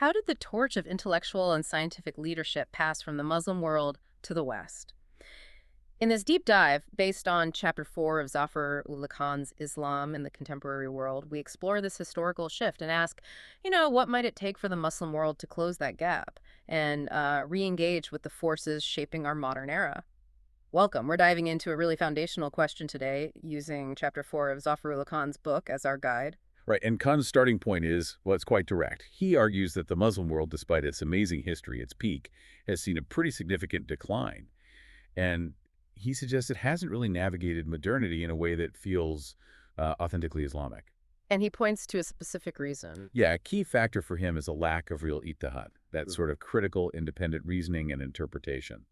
how did the torch of intellectual and scientific leadership pass from the Muslim world to the West? In this deep dive, based on Chapter 4 of Zafarullah Khan's Islam in the Contemporary World, we explore this historical shift and ask, what might it take for the Muslim world to close that gap and re-engage with the forces shaping our modern era? Welcome. We're diving into a really foundational question today, using Chapter 4 of Zafarullah Khan's book as our guide. Right, and Khan's starting point is, well, it's quite direct. He argues that the Muslim world, despite its amazing history, its peak, has seen a pretty significant decline. And he suggests it hasn't really navigated modernity in a way that feels authentically Islamic. And he points to a specific reason. Yeah, a key factor for him is a lack of real ijtehad, that sort of critical, independent reasoning and interpretation.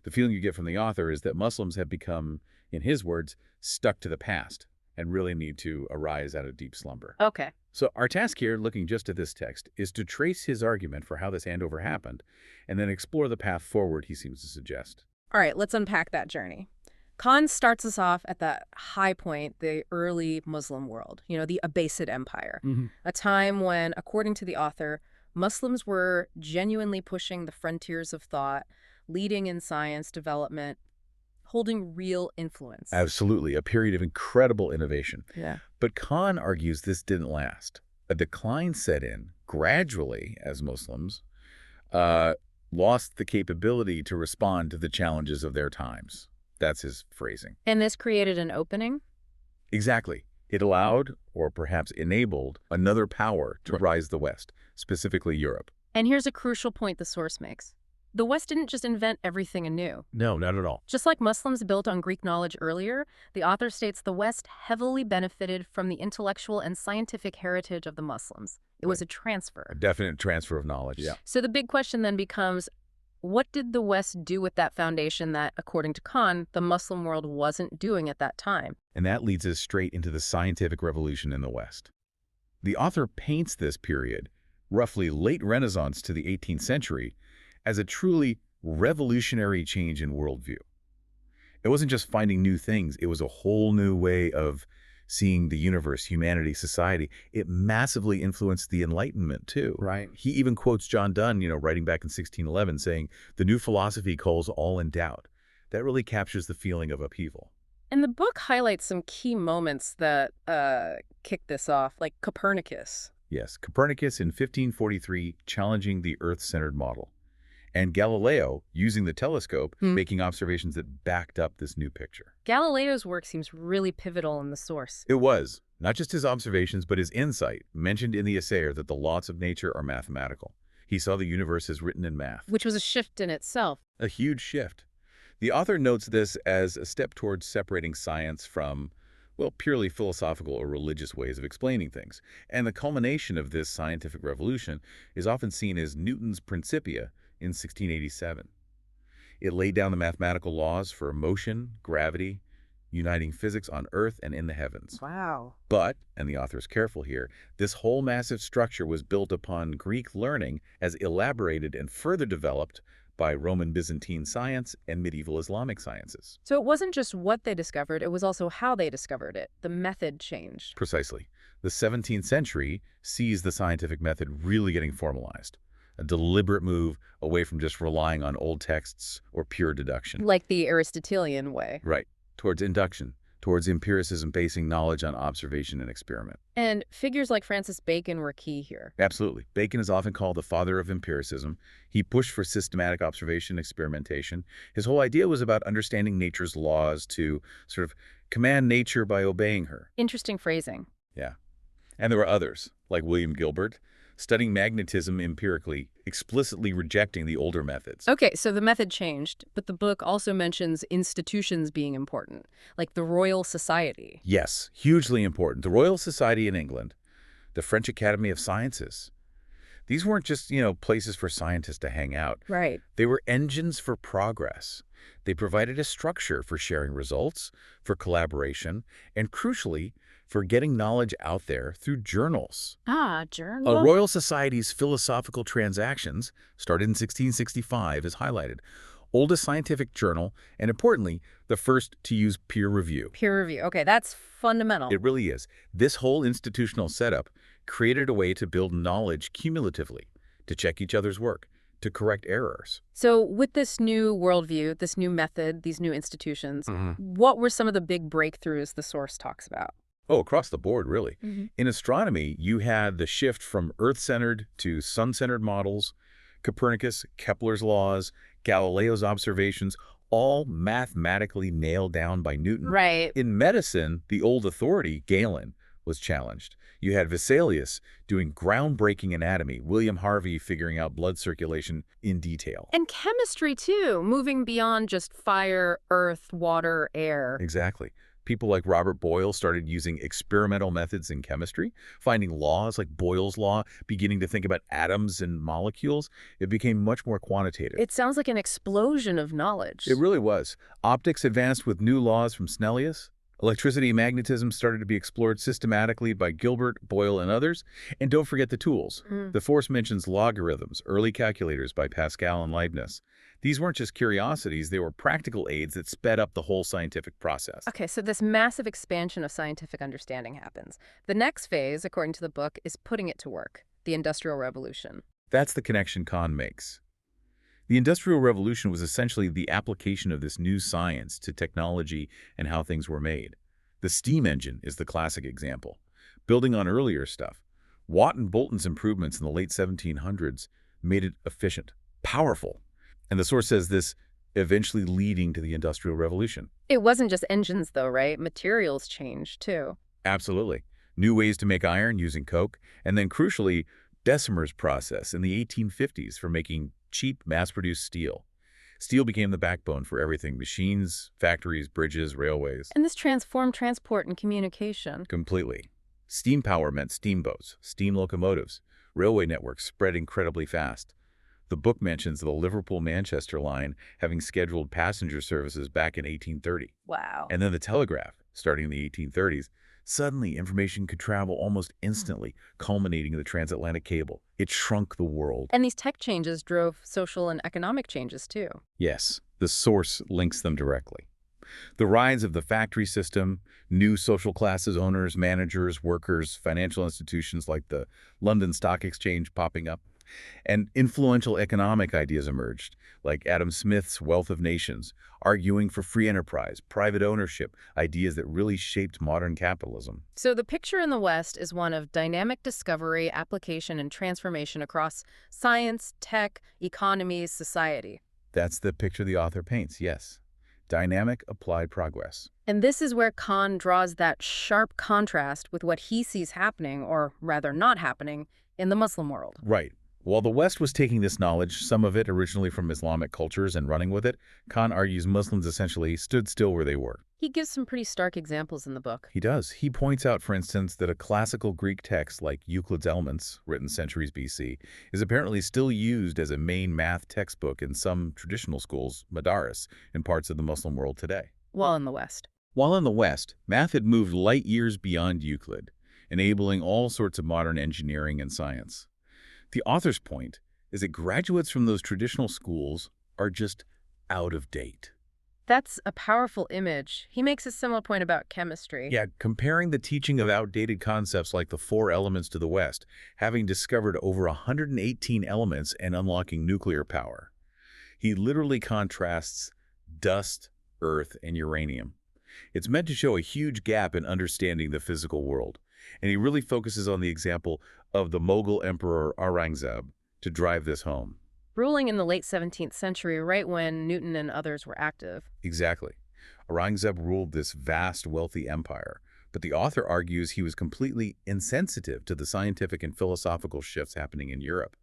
The feeling you get from the author is that Muslims have become, in his words, stuck to the past and really need to arise out of deep slumber. Okay. So our task here, looking just at this text, is to trace his argument for how this handover happened and then explore the path forward he seems to suggest. All right, let's unpack that journey. Khan starts us off at the high point, the early Muslim world, the Abbasid Empire, a time when, according to the author, Muslims were genuinely pushing the frontiers of thought, leading in science development, holding real influence. Absolutely, a period of incredible innovation. Yeah. But Khan argues this didn't last. A decline set in gradually as Muslims lost the capability to respond to the challenges of their times. That's his phrasing. And this created an opening? Exactly. It allowed, or perhaps enabled, another power to rise the West, specifically Europe. And here's a crucial point the source makes. The West didn't just invent everything anew. No, not at all. Just like Muslims built on Greek knowledge earlier, the author states the West heavily benefited from the intellectual and scientific heritage of the Muslims. It was a transfer. A definite transfer of knowledge. Yeah. So the big question then becomes, what did the West do with that foundation that, according to Khan, the Muslim world wasn't doing at that time? And that leads us straight into the scientific revolution in the West. The author paints this period, roughly late Renaissance to the 18th century, as a truly revolutionary change in worldview. It wasn't just finding new things, it was a whole new way of seeing the universe, humanity, society. It massively influenced the Enlightenment, too. Right. He even quotes John Donne, writing back in 1611, saying, "The new philosophy calls all in doubt." That really captures the feeling of upheaval. And the book highlights some key moments that kicked this off, like Copernicus. Yes, Copernicus in 1543 challenging the Earth-centered model. And Galileo, using the telescope, making observations that backed up this new picture. Galileo's work seems really pivotal in the source. It was. Not just his observations, but his insight, mentioned in the Essayer that the laws of nature are mathematical. He saw the universe as written in math. Which was a shift in itself. A huge shift. The author notes this as a step towards separating science from, well, purely philosophical or religious ways of explaining things. And the culmination of this scientific revolution is often seen as Newton's Principia in 1687. It laid down the mathematical laws for motion, gravity, uniting physics on Earth and in the heavens. Wow. But, and the author is careful here, this whole massive structure was built upon Greek learning as elaborated and further developed by Roman Byzantine science and medieval Islamic sciences. So it wasn't just what they discovered, it was also how they discovered it. The method changed. Precisely. The 17th century sees the scientific method really getting formalized. A deliberate move away from just relying on old texts or pure deduction. Like the Aristotelian way. Right. Towards induction, towards empiricism basing knowledge on observation and experiment. And figures like Francis Bacon were key here. Absolutely. Bacon is often called the father of empiricism. He pushed for systematic observation and experimentation. His whole idea was about understanding nature's laws to sort of command nature by obeying her. Interesting phrasing. Yeah. And there were others, like William Gilbert, studying magnetism empirically, explicitly rejecting the older methods. Okay, so the method changed, but the book also mentions institutions being important, like the Royal Society. Yes, hugely important. The Royal Society in England, the French Academy of Sciences. These weren't just, places for scientists to hang out. Right. They were engines for progress. They provided a structure for sharing results, for collaboration, and crucially, for getting knowledge out there through journals. Journals? A Royal Society's Philosophical Transactions, started in 1665, is highlighted. Oldest scientific journal, and importantly, the first to use peer review. Peer review. Okay, that's fundamental. It really is. This whole institutional setup created a way to build knowledge cumulatively, to check each other's work, to correct errors. So with this new worldview, this new method, these new institutions, what were some of the big breakthroughs the source talks about? Oh, across the board, really. Hmm. In astronomy, you had the shift from Earth-centered to sun-centered models, Copernicus, Kepler's laws, Galileo's observations, all mathematically nailed down by Newton. Right. In medicine, the old authority, Galen, was challenged. You had Vesalius doing groundbreaking anatomy, William Harvey figuring out blood circulation in detail. And chemistry, too, moving beyond just fire, earth, water, air. Exactly. People like Robert Boyle started using experimental methods in chemistry, finding laws like Boyle's law, beginning to think about atoms and molecules. It became much more quantitative. It sounds like an explosion of knowledge. It really was. Optics advanced with new laws from Snellius. Electricity and magnetism started to be explored systematically by Gilbert, Boyle, and others. And don't forget the tools. The Force mentions logarithms, early calculators by Pascal and Leibniz. These weren't just curiosities, they were practical aids that sped up the whole scientific process. Okay, so this massive expansion of scientific understanding happens. The next phase, according to the book, is putting it to work, the Industrial Revolution. That's the connection Kahn makes. The Industrial Revolution was essentially the application of this new science to technology and how things were made. The steam engine is the classic example. Building on earlier stuff, Watt and Boulton's improvements in the late 1700s made it efficient, powerful. And the source says this eventually leading to the Industrial Revolution. It wasn't just engines, though, right? Materials changed, too. Absolutely. New ways to make iron using coke, and then crucially, Bessemer's process in the 1850s for making cheap, mass-produced steel. Steel became the backbone for everything: machines, factories, bridges, railways. And this transformed transport and communication. Completely. Steam power meant steamboats, steam locomotives. Railway networks spread incredibly fast. The book mentions the Liverpool-Manchester line having scheduled passenger services back in 1830. Wow. And then the telegraph, starting in the 1830s. Suddenly, information could travel almost instantly, culminating in the transatlantic cable. It shrunk the world. And these tech changes drove social and economic changes, too. Yes, the source links them directly. The rise of the factory system, new social classes, owners, managers, workers, financial institutions like the London Stock Exchange popping up, and influential economic ideas emerged, like Adam Smith's Wealth of Nations, arguing for free enterprise, private ownership, ideas that really shaped modern capitalism. So the picture in the West is one of dynamic discovery, application, and transformation across science, tech, economies, society. That's the picture the author paints, yes. Dynamic, applied progress. And this is where Kahn draws that sharp contrast with what he sees happening, or rather not happening, in the Muslim world. Right. While the West was taking this knowledge, some of it originally from Islamic cultures, and running with it, Kahn argues Muslims essentially stood still where they were. He gives some pretty stark examples in the book. He does. He points out, for instance, that a classical Greek text like Euclid's Elements, written centuries BC, is apparently still used as a main math textbook in some traditional schools, madaris, in parts of the Muslim world today. While in the West. While in the West, math had moved light years beyond Euclid, enabling all sorts of modern engineering and science. The author's point is that graduates from those traditional schools are just out of date. That's a powerful image. He makes a similar point about chemistry. Yeah, comparing the teaching of outdated concepts like the 4 elements to the West, having discovered over 118 elements and unlocking nuclear power. He literally contrasts dust, earth, and uranium. It's meant to show a huge gap in understanding the physical world. And he really focuses on the example of the Mughal Emperor Aurangzeb to drive this home. Ruling in the late 17th century, right when Newton and others were active. Exactly. Aurangzeb ruled this vast, wealthy empire, but the author argues he was completely insensitive to the scientific and philosophical shifts happening in Europe,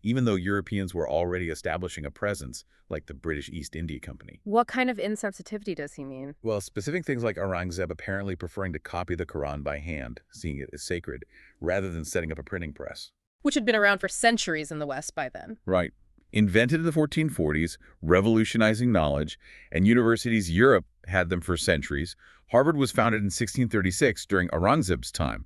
even though Europeans were already establishing a presence, like the British East India Company. What kind of insensitivity does he mean? Well, specific things like Aurangzeb apparently preferring to copy the Quran by hand, seeing it as sacred, rather than setting up a printing press. Which had been around for centuries in the West by then. Right. Invented in the 1440s, revolutionizing knowledge, and universities Europe had them for centuries. Harvard was founded in 1636 during Aurangzeb's time.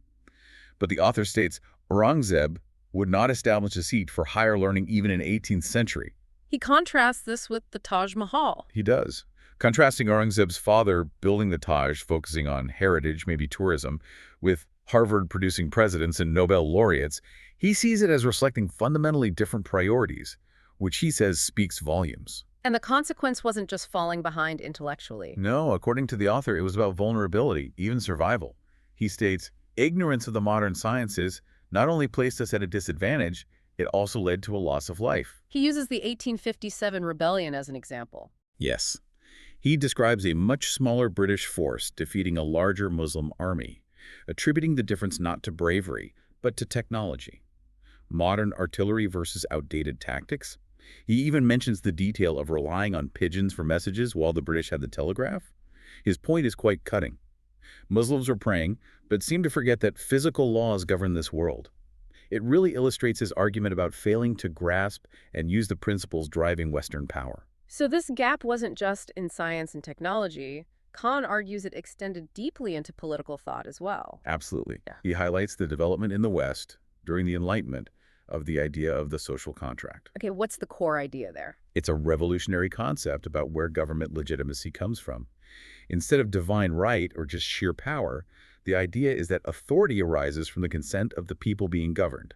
But the author states Aurangzeb would not establish a seat for higher learning even in the 18th century. He contrasts this with the Taj Mahal. He does. Contrasting Aurangzeb's father building the Taj, focusing on heritage, maybe tourism, with Harvard producing presidents and Nobel laureates, He sees it as reflecting fundamentally different priorities, which he says speaks volumes. And the consequence wasn't just falling behind intellectually. No, according to the author, it was about vulnerability, even survival. He states, ignorance of the modern sciences not only placed us at a disadvantage, it also led to a loss of life. He uses the 1857 rebellion as an example. Yes. He describes a much smaller British force defeating a larger Muslim army, attributing the difference not to bravery, but to technology. Modern artillery versus outdated tactics. He even mentions the detail of relying on pigeons for messages while the British had the telegraph. His point is quite cutting. Muslims were praying, but seemed to forget that physical laws govern this world. It really illustrates his argument about failing to grasp and use the principles driving Western power. So this gap wasn't just in science and technology. Khan argues it extended deeply into political thought as well. Absolutely. Yeah. He highlights the development in the West during the Enlightenment of the idea of the social contract. Okay, what's the core idea there? It's a revolutionary concept about where government legitimacy comes from. Instead of divine right or just sheer power, the idea is that authority arises from the consent of the people being governed.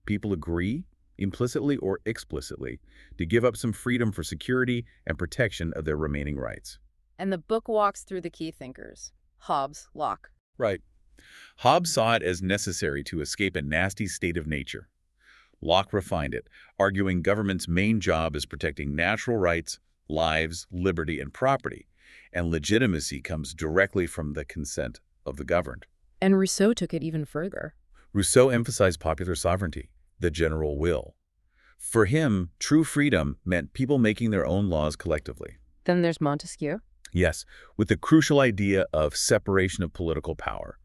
People agree, implicitly or explicitly, to give up some freedom for security and protection of their remaining rights. And the book walks through the key thinkers: Hobbes, Locke. Right. Hobbes saw it as necessary to escape a nasty state of nature. Locke refined it, arguing government's main job is protecting natural rights, lives, liberty, and property, and legitimacy comes directly from the consent of the governed. And Rousseau took it even further. Rousseau emphasized popular sovereignty, the general will. For him, true freedom meant people making their own laws collectively. Then there's Montesquieu. Yes, with the crucial idea of separation of political power.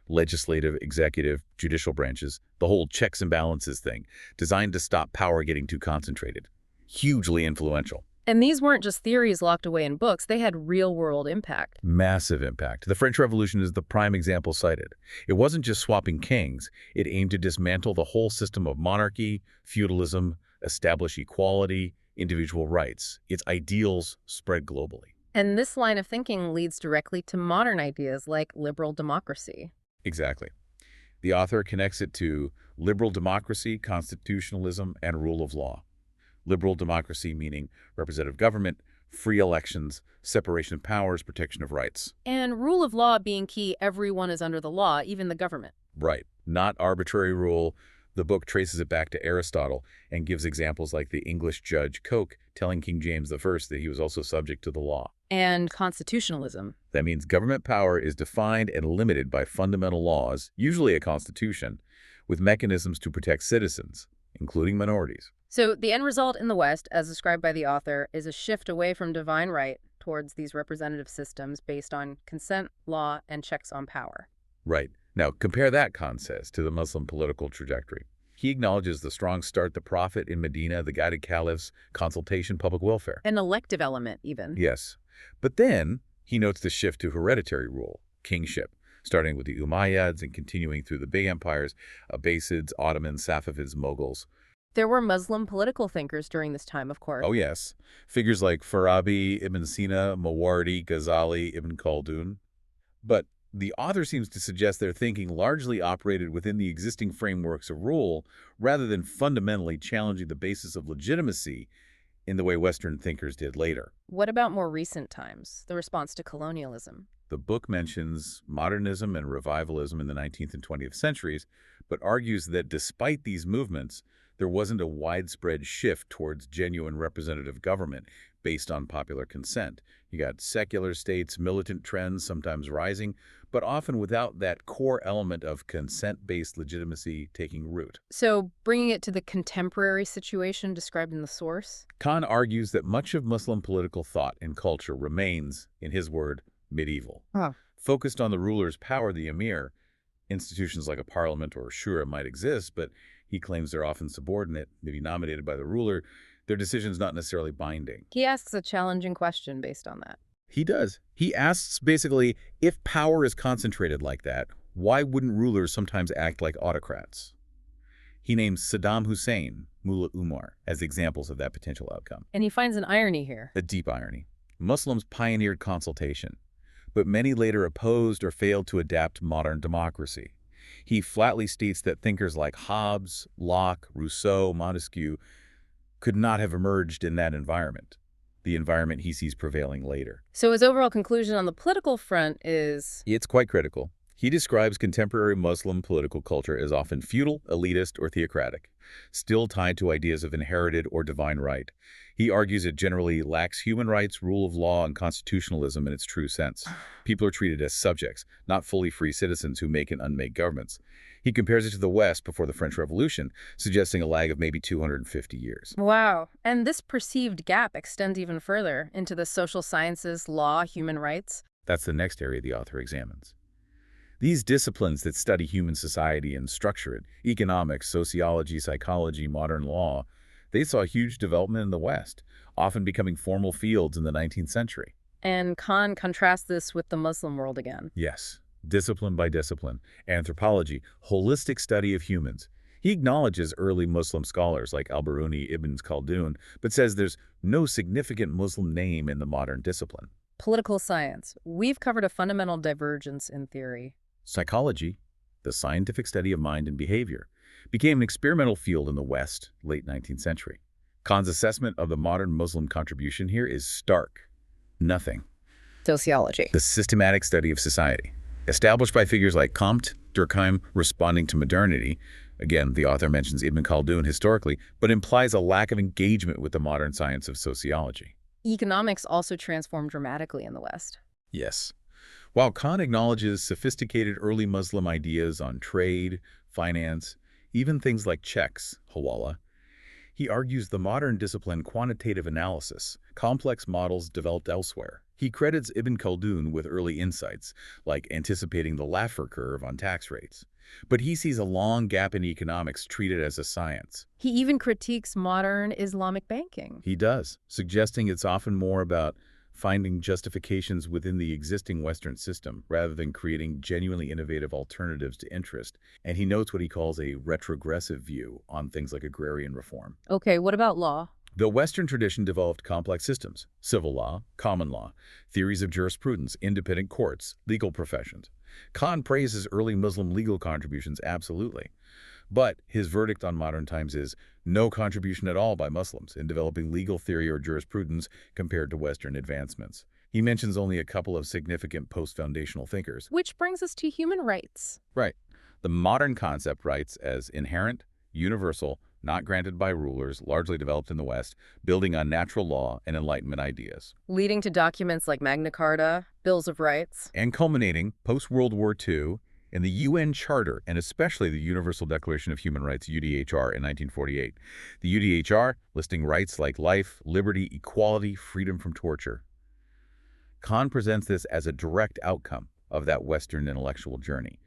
Legislative, executive, judicial branches, the whole checks and balances thing, designed to stop power getting too concentrated. Hugely influential. And these weren't just theories locked away in books. They had real-world impact. Massive impact. The French Revolution is the prime example cited. It wasn't just swapping kings. It aimed to dismantle the whole system of monarchy, feudalism, establish equality, individual rights. Its ideals spread globally. And this line of thinking leads directly to modern ideas like liberal democracy. Exactly. The author connects it to liberal democracy, constitutionalism, and rule of law. Liberal democracy meaning representative government, free elections, separation of powers, protection of rights. And rule of law being key, everyone is under the law, even the government. Right. Not arbitrary rule. The book traces it back to Aristotle and gives examples like the English judge Coke telling King James I that he was also subject to the law. And constitutionalism. That means government power is defined and limited by fundamental laws, usually a constitution, with mechanisms to protect citizens, including minorities. So the end result in the West, as described by the author, is a shift away from divine right towards these representative systems based on consent, law, and checks on power. Right. Now, compare that concept to the Muslim political trajectory. He acknowledges the strong start the Prophet in Medina, the guided caliphs, consultation, public welfare. An elective element, even. Yes. But then he notes the shift to hereditary rule, kingship, starting with the Umayyads and continuing through the big empires, Abbasids, Ottomans, Safavids, Mughals. There were Muslim political thinkers during this time, of course. Oh, yes. Figures like Farabi, Ibn Sina, Mawardi, Ghazali, Ibn Khaldun. But the author seems to suggest their thinking largely operated within the existing frameworks of rule rather than fundamentally challenging the basis of legitimacy in the way Western thinkers did later. What about more recent times, the response to colonialism? The book mentions modernism and revivalism in the 19th and 20th centuries, but argues that despite these movements, there wasn't a widespread shift towards genuine representative government based on popular consent. You got secular states, militant trends sometimes rising, but often without that core element of consent-based legitimacy taking root. So bringing it to the contemporary situation described in the source? Khan argues that much of Muslim political thought and culture remains, in his word, medieval. Focused on the ruler's power, the emir. Institutions like a parliament or a shura might exist, but he claims they're often subordinate, maybe nominated by the ruler. Their decisions not necessarily binding. He asks a challenging question based on that. He does. He asks, basically, if power is concentrated like that, why wouldn't rulers sometimes act like autocrats? He names Saddam Hussein, Mullah Umar, as examples of that potential outcome. And he finds an irony here. A deep irony. Muslims pioneered consultation, but many later opposed or failed to adapt modern democracy. He flatly states that thinkers like Hobbes, Locke, Rousseau, Montesquieu could not have emerged in that environment, the environment he sees prevailing later. So his overall conclusion on the political front is, It's quite critical. He describes contemporary Muslim political culture as often feudal, elitist, or theocratic, still tied to ideas of inherited or divine right. He argues it generally lacks human rights, rule of law, and constitutionalism in its true sense. People are treated as subjects, not fully free citizens who make and unmake governments. He compares it to the West before the French Revolution, suggesting a lag of maybe 250 years. wow. And this perceived gap extends even further into the social sciences, law, human rights. That's the next area the author examines. These disciplines that study human society and structure it, economics, sociology, psychology, modern law, they saw huge development in the West, often becoming formal fields in the 19th century. And Khan contrasts this with the Muslim world again. Yes, discipline by discipline, anthropology, holistic study of humans. He acknowledges early Muslim scholars like al-Biruni, Ibn Khaldun, but says there's no significant Muslim name in the modern discipline. Political science. We've covered a fundamental divergence in theory. Psychology, the scientific study of mind and behavior, became an experimental field in the West, late 19th century. Khan's assessment of the modern Muslim contribution here is stark. Nothing. Sociology. The systematic study of society, established by figures like Comte, Durkheim, responding to modernity. Again, the author mentions Ibn Khaldun historically, but implies a lack of engagement with the modern science of sociology. Economics also transformed dramatically in the West. Yes. While Khan acknowledges sophisticated early Muslim ideas on trade, finance, even things like checks, hawala, he argues the modern discipline quantitative analysis, complex models developed elsewhere. He credits Ibn Khaldun with early insights, like anticipating the Laffer curve on tax rates. But he sees a long gap in economics treated as a science. He even critiques modern Islamic banking. He does, suggesting it's often more about finding justifications within the existing Western system rather than creating genuinely innovative alternatives to interest. And he notes what he calls a retrogressive view on things like agrarian reform. Okay, what about law? The Western tradition developed complex systems, civil law, common law, theories of jurisprudence, independent courts, legal professions. Khan praises early Muslim legal contributions absolutely. But his verdict on modern times is no contribution at all by Muslims in developing legal theory or jurisprudence compared to Western advancements. He mentions only a couple of significant post-foundational thinkers. Which brings us to human rights. Right. The modern concept rights as inherent, universal, not granted by rulers, largely developed in the West, building on natural law and Enlightenment ideas. Leading to documents like Magna Carta, Bills of Rights. And culminating, post-World War II, in the UN Charter, and especially the Universal Declaration of Human Rights, UDHR, in 1948. The UDHR listing rights like life, liberty, equality, freedom from torture. Khan presents this as a direct outcome of that Western intellectual journey.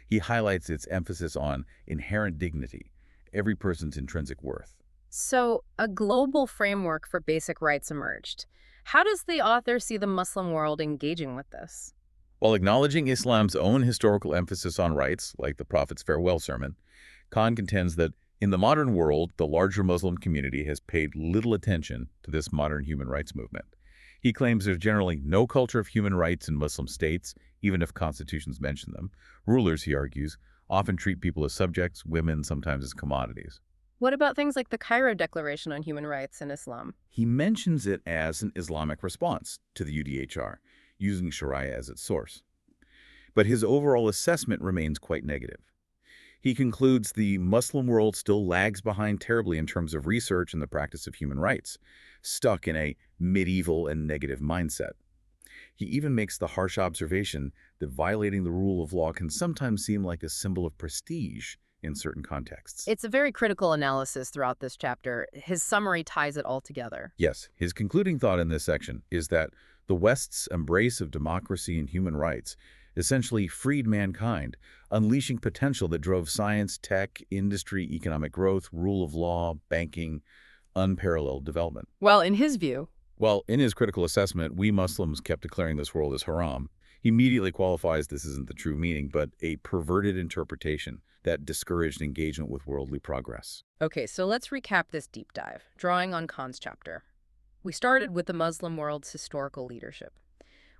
He highlights its emphasis on inherent dignity, every person's intrinsic worth. So, a global framework for basic rights emerged. How does the author see the Muslim world engaging with this? While acknowledging Islam's own historical emphasis on rights, like the Prophet's farewell sermon, Khan contends that in the modern world, the larger Muslim community has paid little attention to this modern human rights movement. He claims there's generally no culture of human rights in Muslim states, even if constitutions mention them. Rulers, he argues, often treat people as subjects, women sometimes as commodities. What about things like the Cairo Declaration on Human Rights in Islam? He mentions it as an Islamic response to the UDHR, using Sharia as its source. But his overall assessment remains quite negative. He concludes the Muslim world still lags behind terribly in terms of research and the practice of human rights, stuck in a medieval and negative mindset. He even makes the harsh observation that violating the rule of law can sometimes seem like a symbol of prestige in certain contexts. It's a very critical analysis throughout this chapter. His summary ties it all together. Yes, his concluding thought in this section is that the West's embrace of democracy and human rights essentially freed mankind, unleashing potential that drove science, tech, industry, economic growth, rule of law, banking, unparalleled development. Well, in his view, Well, in his critical assessment, we Muslims kept declaring this world as haram. He immediately qualifies this isn't the true meaning, but a perverted interpretation that discouraged engagement with worldly progress. okay, so let's recap this deep dive, drawing on Khan's chapter. We started with the Muslim world's historical leadership.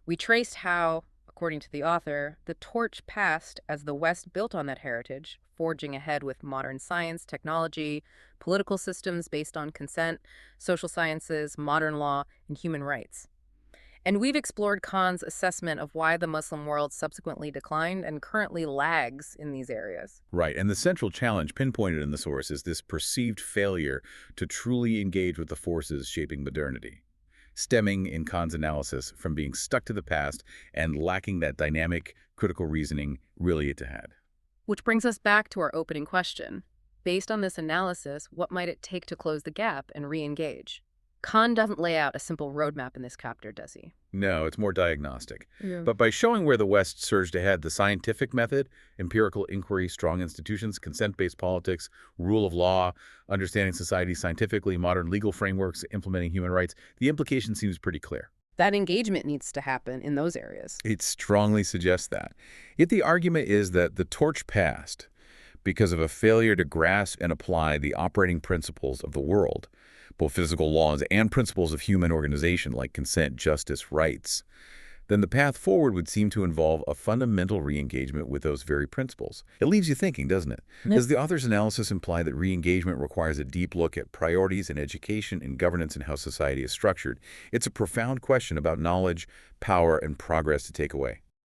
We traced how, According to the author, the torch passed as the West built on that heritage, forging ahead with modern science, technology, political systems based on consent, social sciences, modern law, and human rights. And we've explored Khan's assessment of why the Muslim world subsequently declined and currently lags in these areas. Right, and the central challenge pinpointed in the source is this perceived failure to truly engage with the forces shaping modernity, stemming, in Kahn's analysis, from being stuck to the past and lacking that dynamic, critical reasoning really ijtehad. Which brings us back to our opening question. Based on this analysis, what might it take to close the gap and re-engage? Khan doesn't lay out a simple roadmap in this chapter, does he? No, it's more diagnostic. Yeah. But by showing where the West surged ahead, the scientific method, empirical inquiry, strong institutions, consent-based politics, rule of law, understanding society scientifically, modern legal frameworks, implementing human rights, the implication seems pretty clear. That engagement needs to happen in those areas. It strongly suggests that. Yet the argument is that the torch passed because of a failure to grasp and apply the operating principles of the world, both physical laws and principles of human organization like consent, justice, rights. Then the path forward would seem to involve a fundamental re-engagement with those very principles. It leaves you thinking, doesn't it? Does the author's analysis imply that re-engagement requires a deep look at priorities in education and governance and how society is structured? It's a profound question about knowledge, power, and progress to take away.